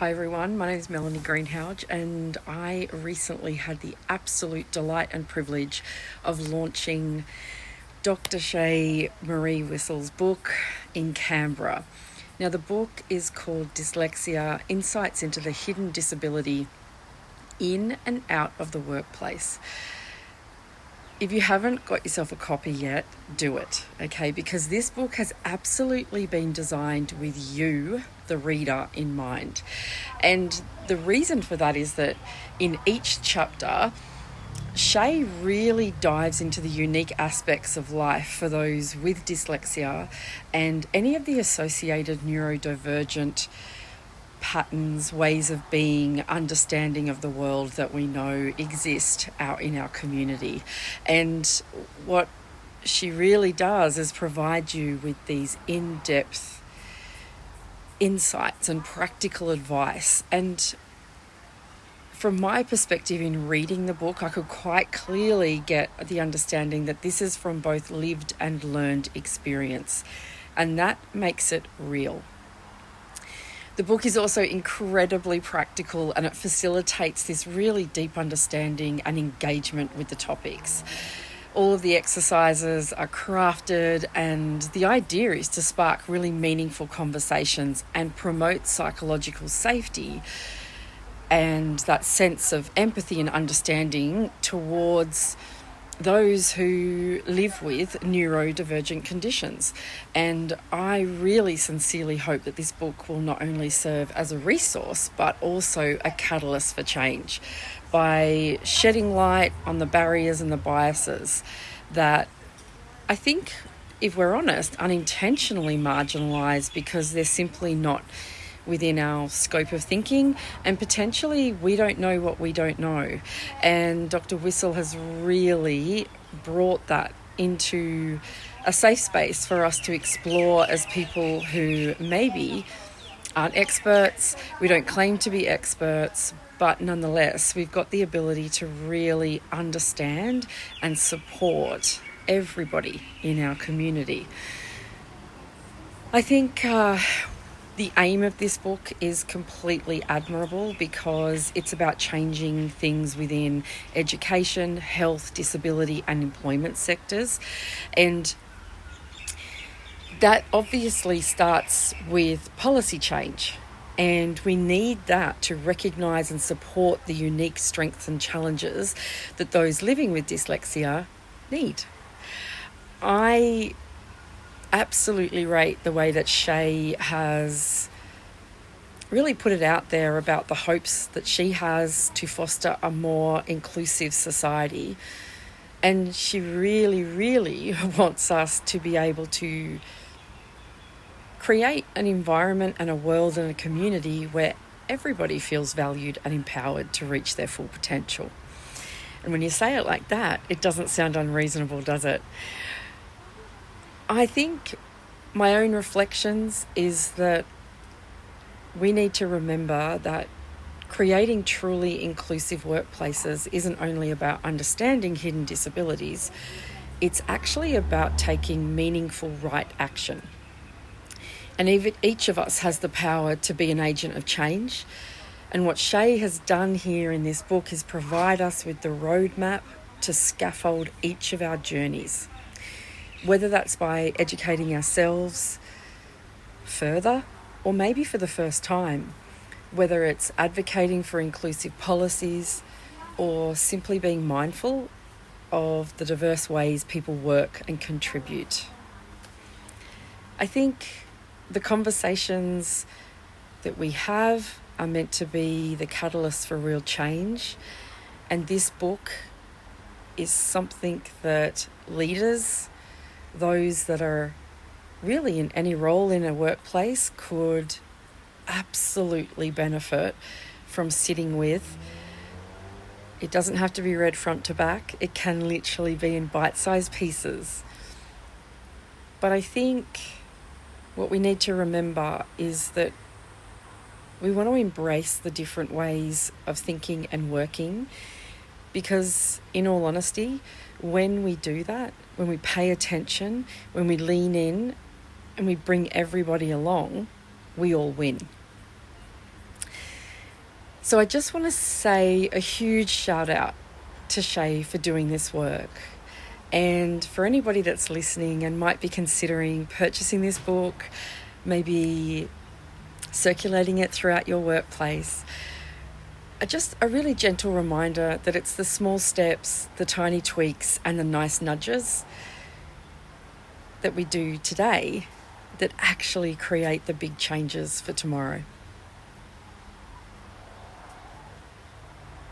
Hi everyone, my name is Melanie Greenhalgh and I recently had the absolute delight and privilege of launching Dr Shae Marie Wissell's book in Canberra. Now the book is called Dyslexia, Insights into the Hidden Disability in and Out of the Workplace. If you haven't got yourself a copy yet, do it, okay? Because this book has absolutely been designed with you, the reader, in mind. And the reason for that is that in each chapter, Shae really dives into the unique aspects of life for those with dyslexia and any of the associated neurodivergent patterns, ways of being, understanding of the world that we know exist out in our community. And what she really does is provide you with these in-depth insights and practical advice. And from my perspective in reading the book, I could quite clearly get the understanding that this is from both lived and learned experience, and that makes it real. The book is also incredibly practical and it facilitates this really deep understanding and engagement with the topics. All of the exercises are crafted and the idea is to spark really meaningful conversations and promote psychological safety and that sense of empathy and understanding towards those who live with neurodivergent conditions. And I really sincerely hope that this book will not only serve as a resource, but also a catalyst for change by shedding light on the barriers and the biases that I think, if we're honest, unintentionally marginalised because they're simply not within our scope of thinking, and potentially we don't know what we don't know. And Dr. Wissell has really brought that into a safe space for us to explore as people who maybe aren't experts, we don't claim to be experts, but nonetheless we've got the ability to really understand and support everybody in our community. I think the aim of this book is completely admirable because it's about changing things within education, health, disability and employment sectors. And that obviously starts with policy change. And we need that to recognise and support the unique strengths and challenges that those living with dyslexia need. I absolutely rate the way that Shae has really put it out there about the hopes that she has to foster a more inclusive society. And she really, really wants us to be able to create an environment and a world and a community where everybody feels valued and empowered to reach their full potential. And when you say it like that, it doesn't sound unreasonable, does it? I think my own reflections is that we need to remember that creating truly inclusive workplaces isn't only about understanding hidden disabilities, it's actually about taking meaningful right action. And each of us has the power to be an agent of change. And what Shae has done here in this book is provide us with the roadmap to scaffold each of our journeys. Whether that's by educating ourselves further or maybe for the first time, whether it's advocating for inclusive policies or simply being mindful of the diverse ways people work and contribute. I think the conversations that we have are meant to be the catalyst for real change, and this book is something that leaders, those that are really in any role in a workplace, could absolutely benefit from sitting with. It doesn't have to be read front to back. It can literally be in bite-sized pieces. But I think what we need to remember is that we want to embrace the different ways of thinking and working, because in all honesty, when we do that, when we pay attention, when we lean in and we bring everybody along, we all win. So I just want to say a huge shout out to Shae for doing this work. And for anybody that's listening and might be considering purchasing this book, maybe circulating it throughout your workplace, just a really gentle reminder that it's the small steps, the tiny tweaks, and the nice nudges that we do today that actually create the big changes for tomorrow.